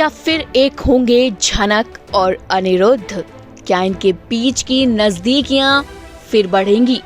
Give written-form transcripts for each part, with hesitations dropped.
क्या फिर एक होंगे झनक और अनिरुद्ध? क्या इनके बीच की नजदीकियां फिर बढ़ेंगी?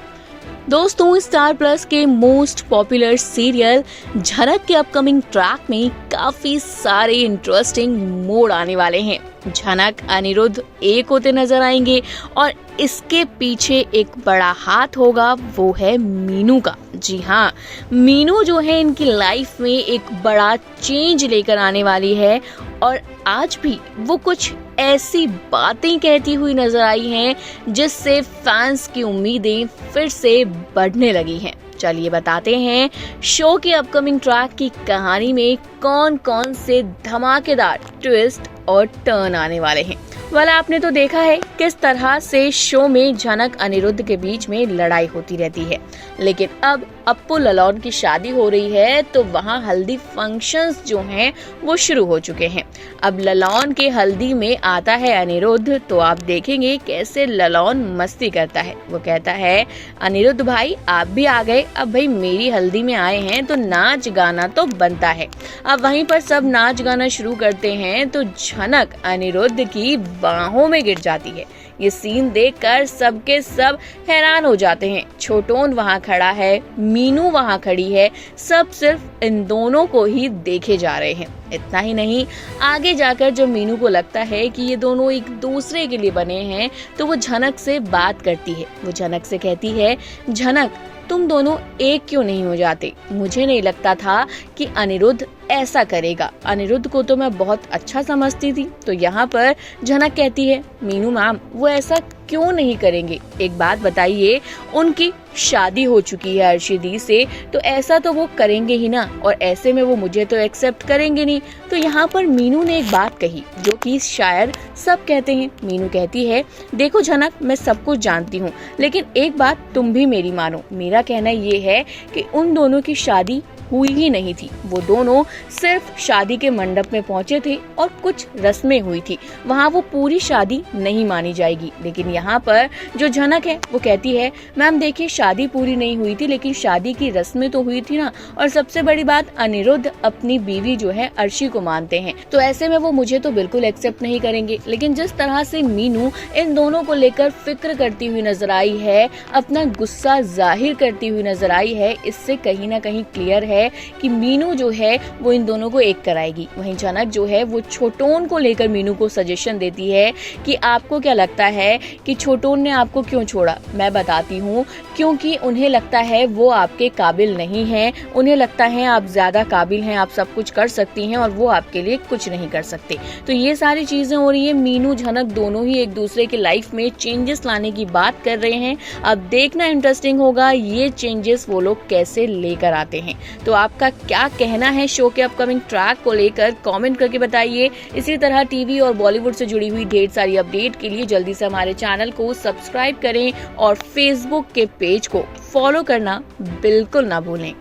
दोस्तों, स्टार प्लस के मोस्ट पॉपुलर सीरियल झनक के अपकमिंग ट्रैक में काफी सारे इंटरेस्टिंग मोड़ आने वाले हैं। झनक अनिरुद्ध एक होते नजर आएंगे और इसके पीछे एक बड़ा हाथ होगा, वो है मीनू का। जी हाँ, मीनू जो है इनकी लाइफ में एक बड़ा चेंज लेकर आने वाली है और आज भी वो कुछ ऐसी बातें कहती हुई नजर आई हैं जिससे फैंस की उम्मीदें फिर से बढ़ने लगी हैं। चलिए बताते हैं शो के अपकमिंग ट्रैक की कहानी में कौन कौन से धमाकेदार ट्विस्ट और टर्न आने वाले हैं। वाला आपने तो देखा है किस तरह से शो में झनक अनिरुद्ध के बीच में लड़ाई होती रहती है, लेकिन अब अप्पू ललौन की शादी हो रही है तो वहाँ हल्दी फंक्शंस जो हैं वो शुरू हो चुके हैं। अब ललौन के हल्दी में आता है अनिरुद्ध तो आप देखेंगे कैसे ललौन मस्ती करता है। वो कहता है, अनिरुद्ध भाई आप भी आ गए, अब भाई मेरी हल्दी में आए हैं तो नाच गाना तो बनता है। अब वहीं पर सब नाच गाना शुरू करते हैं तो झनक अनिरुद्ध की बाहों में गिर जाती है। ये सीन देखकर सबके सब हैरान हो जाते हैं। छोटोन वहाँ खड़ा है, मीनू वहाँ खड़ी है, सब सिर्फ इन दोनों को ही देखे जा रहे हैं। इतना ही नहीं, आगे जाकर जब मीनू को लगता है कि ये दोनों एक दूसरे के लिए बने हैं तो वो झनक से बात करती है। वो झनक से कहती है, झनक तुम दोनों एक क्यों नहीं हो जाते? मुझे नहीं लगता था कि अनिरुद्ध ऐसा करेगा। अनिरुद्ध को तो मैं बहुत अच्छा समझती थी। तो यहाँ पर झनक कहती है, मीनू मैम वो ऐसा क्यों नहीं करेंगे? एक बात बताइए, उनकी शादी हो चुकी है अर्शी से, तो ऐसा तो वो करेंगे ही ना, और ऐसे में वो मुझे तो एक्सेप्ट करेंगे नहीं। तो यहाँ पर मीनू ने एक बात कही जो कि शायद सब कहते हैं। मीनू कहती है, देखो झनक मैं सब कुछ जानती हूँ, लेकिन एक बात तुम भी मेरी मानो। मेरा कहना ये है कि उन दोनों की शादी हुई ही नहीं थी। वो दोनों सिर्फ शादी के मंडप में पहुंचे थे और कुछ रस्में हुई थी, वहाँ वो पूरी शादी नहीं मानी जाएगी। लेकिन यहाँ पर जो झनक है वो कहती है, मैम देखिए शादी पूरी नहीं हुई थी लेकिन शादी की रस्में तो हुई थी ना, और सबसे बड़ी बात अनिरुद्ध अपनी बीवी जो है अर्शी को मानते हैं, तो ऐसे में वो मुझे तो बिल्कुल एक्सेप्ट नहीं करेंगे। लेकिन जिस तरह से मीनू इन दोनों को लेकर फिक्र करती हुई नजर आई है, अपना गुस्सा जाहिर करती हुई नजर आई है, इससे कहीं ना कहीं क्लियर है कि मीनू जो है वो इन दोनों को एक कराएगी। वहीं झनक जो है वो छोटोन को लेकर मीनू को सजेशन देती है कि आपको क्या लगता है कि छोटोन ने आपको क्यों छोड़ा? मैं बताती हूँ, क्योंकि उन्हें लगता है वो आपके काबिल नहीं है, उन्हें लगता है आप ज्यादा काबिल हैं, आप सब कुछ कर सकती हैं और वो आपके लिए कुछ नहीं कर सकते। तो ये सारी चीजें हो रही है। मीनू झनक दोनों ही एक दूसरे की लाइफ में चेंजेस लाने की बात कर रहे हैं। अब देखना इंटरेस्टिंग होगा ये चेंजेस वो लोग कैसे लेकर आते हैं। तो आपका क्या कहना है शो के अपकमिंग ट्रैक को लेकर, कमेंट करके बताइए। इसी तरह टीवी और बॉलीवुड से जुड़ी हुई ढेर सारी अपडेट के लिए जल्दी से हमारे चैनल को सब्सक्राइब करें और फेसबुक के पेज को फॉलो करना बिल्कुल ना भूलें।